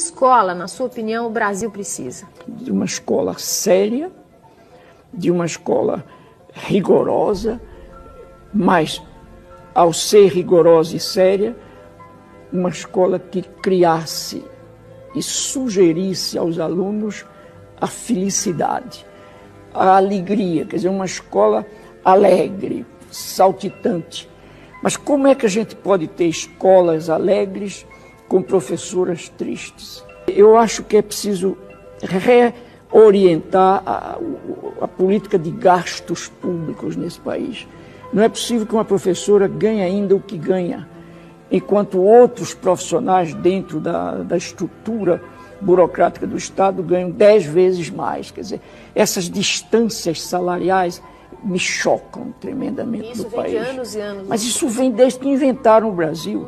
escola, na sua opinião, o Brasil precisa? De uma escola séria, de uma escola rigorosa, mas, ao ser rigorosa e séria, uma escola que criasse e sugerisse aos alunos a felicidade, a alegria, quer dizer, uma escola alegre, saltitante. Mas como é que a gente pode ter escolas alegres com professoras tristes? Eu acho que é preciso reorientar a política de gastos públicos nesse país. Não é possível que uma professora ganhe ainda o que ganha, enquanto outros profissionais dentro da estrutura burocrática do Estado ganham 10 vezes mais. Quer dizer, essas distâncias salariais me chocam tremendamente no país. Isso vem de anos e anos. Mas isso vem desde que inventaram o Brasil.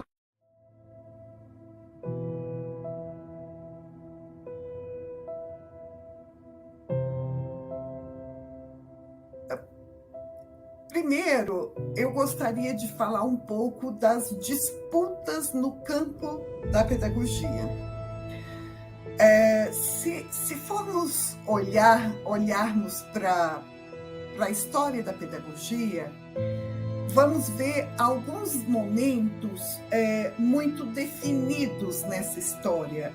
Primeiro, eu gostaria de falar um pouco das disputas no campo da pedagogia. Se formos olharmos para a história da pedagogia, vamos ver alguns momentos muito definidos nessa história.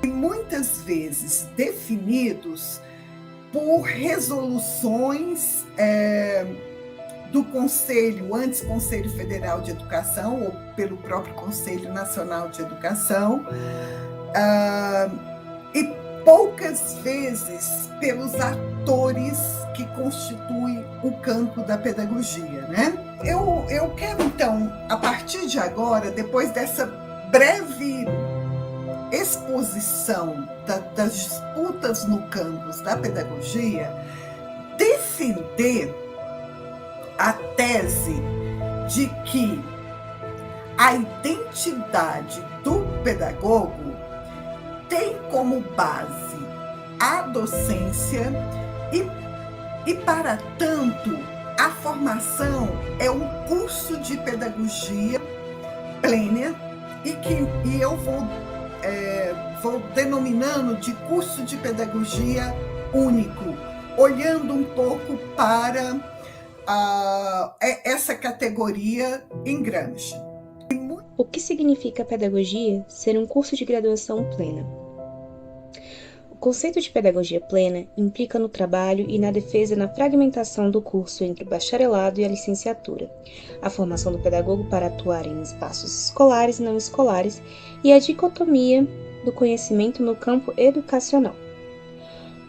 E muitas vezes definidos por resoluções do Conselho, antes Conselho Federal de Educação, ou pelo próprio Conselho Nacional de Educação, e poucas vezes pelos atores que constituem o campo da pedagogia, né? Eu quero, então, a partir de agora, depois dessa breve exposição das disputas no campus da pedagogia, defender a tese de que a identidade do pedagogo tem como base a docência e para tanto, a formação é um curso de pedagogia plena e eu vou denominando de curso de pedagogia único, olhando um pouco para essa categoria em Gramsci. O que significa pedagogia ser um curso de graduação plena? O conceito de pedagogia plena implica no trabalho e na defesa na fragmentação do curso entre o bacharelado e a licenciatura, a formação do pedagogo para atuar em espaços escolares e não escolares e a dicotomia do conhecimento no campo educacional.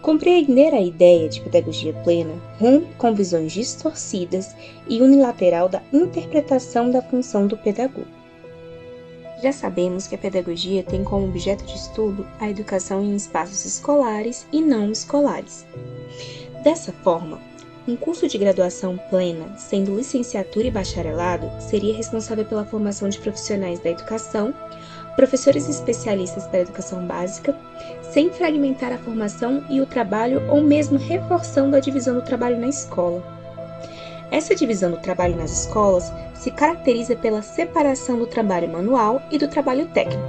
Compreender a ideia de pedagogia plena rompe com visões distorcidas e unilateral da interpretação da função do pedagogo. Já sabemos que a pedagogia tem como objeto de estudo a educação em espaços escolares e não escolares. Dessa forma, um curso de graduação plena, sendo licenciatura e bacharelado, seria responsável pela formação de profissionais da educação, professores especialistas para a educação básica, sem fragmentar a formação e o trabalho ou mesmo reforçando a divisão do trabalho na escola. Essa divisão do trabalho nas escolas se caracteriza pela separação do trabalho manual e do trabalho técnico.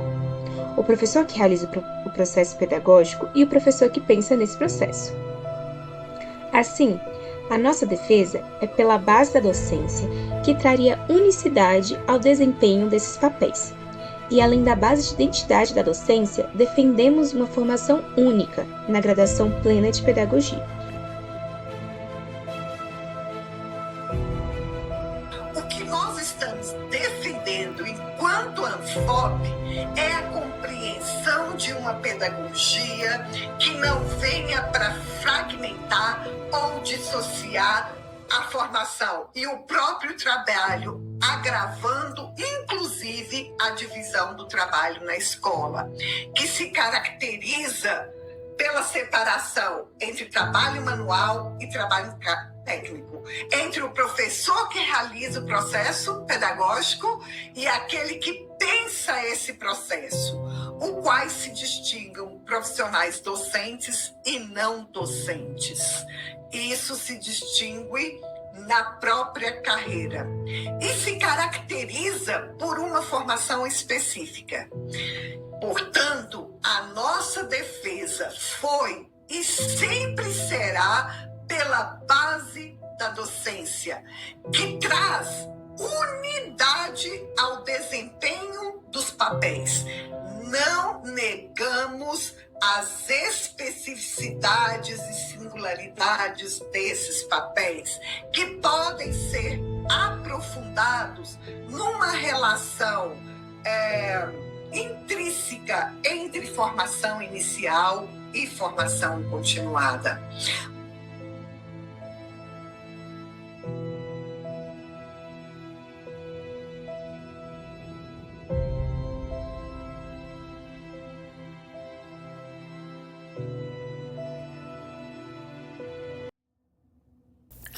O professor que realiza o processo pedagógico e o professor que pensa nesse processo. Assim, a nossa defesa é pela base da docência, que traria unicidade ao desempenho desses papéis. E além da base de identidade da docência, defendemos uma formação única na graduação plena de pedagogia. O que nós estamos defendendo enquanto ANFOP é a compreensão de uma pedagogia que não venha para fragmentar ou dissociar a formação e o próprio trabalho, agravando inclusive a divisão do trabalho na escola, que se caracteriza pela separação entre trabalho manual e trabalho técnico, entre o professor que realiza o processo pedagógico e aquele que pensa esse processo, os quais se distinguem profissionais docentes e não docentes. Isso se distingue na própria carreira e se caracteriza por uma formação específica. Portanto, a nossa defesa foi e sempre será pela base da docência, que traz unidade ao desempenho dos papéis. Não negamos as especificidades e singularidades desses papéis, que podem ser aprofundados numa relação intrínseca entre formação inicial e formação continuada.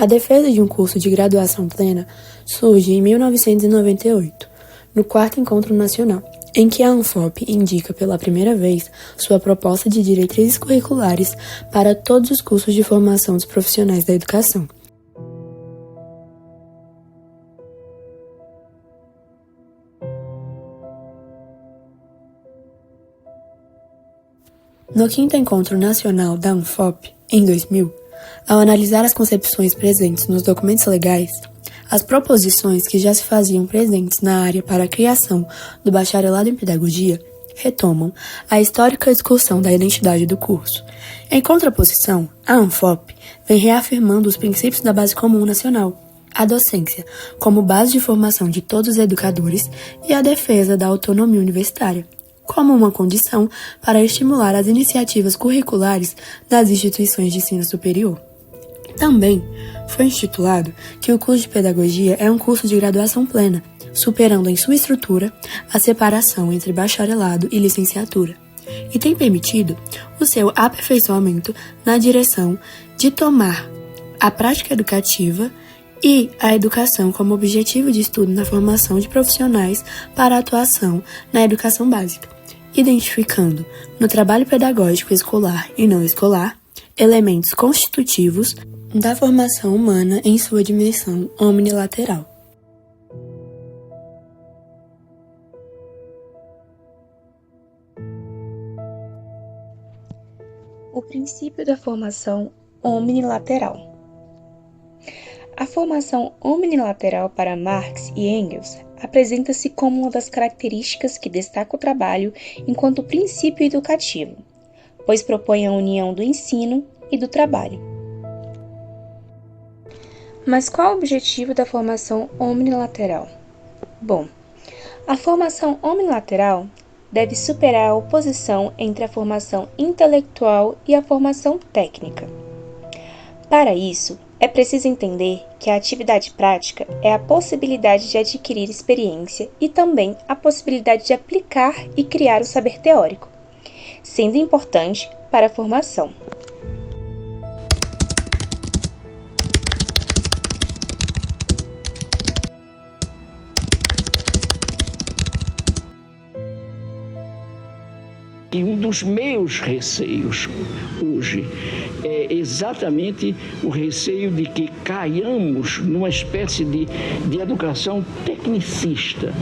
A defesa de um curso de graduação plena surge em 1998, no 4º Encontro Nacional, em que a ANFOP indica pela primeira vez sua proposta de diretrizes curriculares para todos os cursos de formação dos profissionais da educação. No 5º Encontro Nacional da ANFOP, em 2000, ao analisar as concepções presentes nos documentos legais, as proposições que já se faziam presentes na área para a criação do bacharelado em pedagogia retomam a histórica discussão da identidade do curso. Em contraposição, a ANFOP vem reafirmando os princípios da Base Comum Nacional, a docência como base de formação de todos os educadores e a defesa da autonomia universitária, como uma condição para estimular as iniciativas curriculares das instituições de ensino superior. Também foi instituído que o curso de pedagogia é um curso de graduação plena, superando em sua estrutura a separação entre bacharelado e licenciatura, e tem permitido o seu aperfeiçoamento na direção de tomar a prática educativa e a educação como objetivo de estudo na formação de profissionais para a atuação na educação básica, identificando no trabalho pedagógico escolar e não escolar elementos constitutivos da formação humana em sua dimensão omnilateral. O princípio da formação omnilateral. A formação omnilateral para Marx e Engels apresenta-se como uma das características que destaca o trabalho enquanto princípio educativo, pois propõe a união do ensino e do trabalho. Mas qual o objetivo da formação omnilateral? Bom, a formação omnilateral deve superar a oposição entre a formação intelectual e a formação técnica. Para isso, é preciso entender que a atividade prática é a possibilidade de adquirir experiência e também a possibilidade de aplicar e criar o saber teórico, sendo importante para a formação. E um dos meus receios hoje é exatamente o receio de que caiamos numa espécie de educação tecnicista,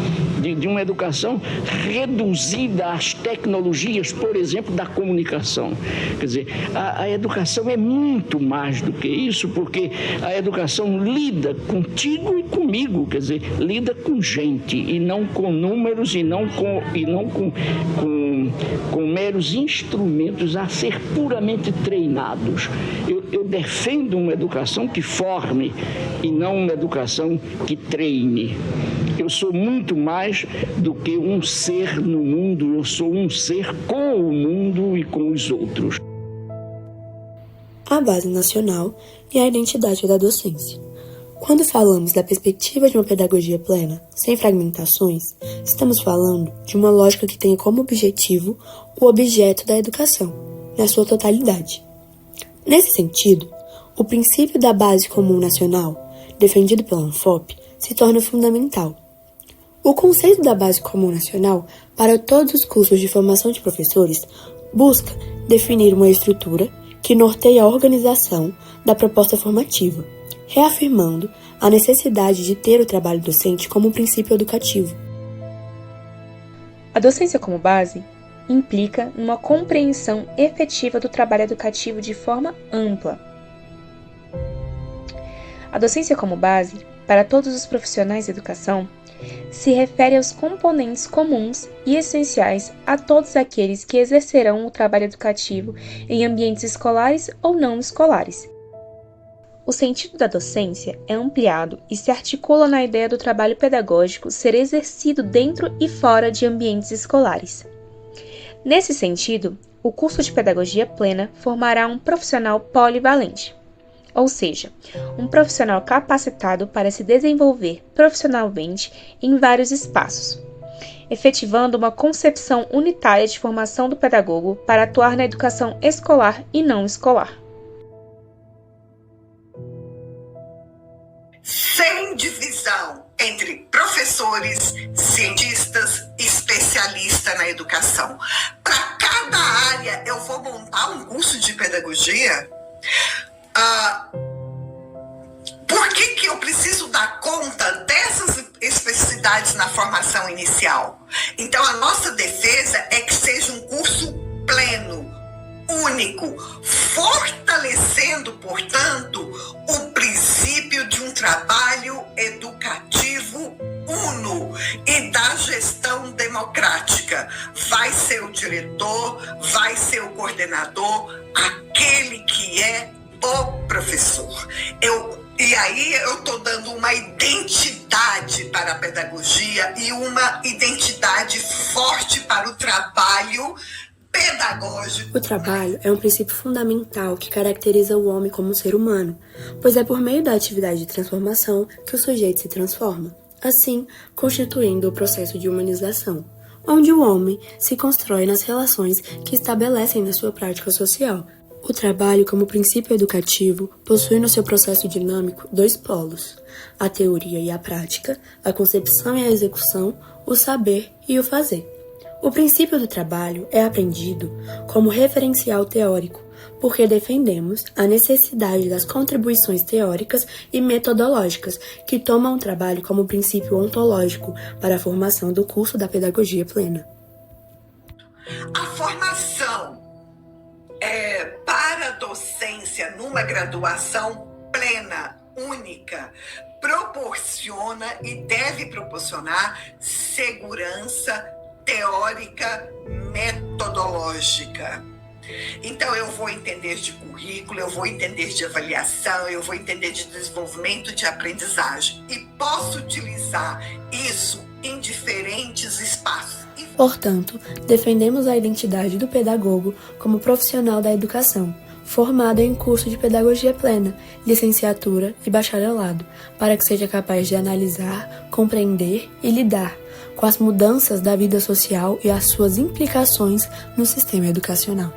de uma educação reduzida às tecnologias, por exemplo, da comunicação. Quer dizer, a educação é muito mais do que isso, porque a educação lida contigo e comigo, quer dizer, lida com gente e não com números e não com meros instrumentos a ser puramente treinados. Eu defendo uma educação que forme e não uma educação que treine. Eu sou muito mais do que um ser no mundo, eu sou um ser com o mundo e com os outros. A base nacional e a identidade da docência. Quando falamos da perspectiva de uma pedagogia plena, sem fragmentações, estamos falando de uma lógica que tenha como objetivo o objeto da educação, na sua totalidade. Nesse sentido, o princípio da Base Comum Nacional, defendido pela ANFOP, se torna fundamental. O conceito da Base Comum Nacional para todos os cursos de formação de professores busca definir uma estrutura que norteia a organização da proposta formativa, reafirmando a necessidade de ter o trabalho docente como um princípio educativo. A docência como base implica uma compreensão efetiva do trabalho educativo de forma ampla. A docência como base, para todos os profissionais da educação, se refere aos componentes comuns e essenciais a todos aqueles que exercerão o trabalho educativo em ambientes escolares ou não escolares. O sentido da docência é ampliado e se articula na ideia do trabalho pedagógico ser exercido dentro e fora de ambientes escolares. Nesse sentido, o curso de Pedagogia Plena formará um profissional polivalente, ou seja, um profissional capacitado para se desenvolver profissionalmente em vários espaços, efetivando uma concepção unitária de formação do pedagogo para atuar na educação escolar e não escolar. Sem divisão entre professores, cientistas e especialistas na educação. Para cada área eu vou montar um curso de pedagogia. Por que eu preciso dar conta dessas especificidades na formação inicial? Então, a nossa defesa é que seja um curso pleno, único, fortalecendo, portanto, o princípio de um trabalho educativo uno e da gestão democrática. Vai ser o diretor, vai ser o coordenador, aquele que é o professor. E aí eu estou dando uma identidade para a pedagogia e uma identidade forte para o trabalho pedagógico. O trabalho é um princípio fundamental que caracteriza o homem como ser humano, pois é por meio da atividade de transformação que o sujeito se transforma, assim constituindo o processo de humanização, onde o homem se constrói nas relações que estabelecem na sua prática social. O trabalho, como princípio educativo, possui no seu processo dinâmico dois polos: a teoria e a prática, a concepção e a execução, o saber e o fazer. O princípio do trabalho é aprendido como referencial teórico, porque defendemos a necessidade das contribuições teóricas e metodológicas que tomam o trabalho como princípio ontológico para a formação do curso da Pedagogia Plena. A formação para a docência numa graduação plena, única, proporciona e deve proporcionar segurança teórica, metodológica. Então, eu vou entender de currículo, eu vou entender de avaliação, eu vou entender de desenvolvimento de aprendizagem e posso utilizar isso em diferentes espaços. Portanto, defendemos a identidade do pedagogo como profissional da educação, formado em curso de Pedagogia Plena, licenciatura e bacharelado, para que seja capaz de analisar, compreender e lidar com as mudanças da vida social e as suas implicações no sistema educacional.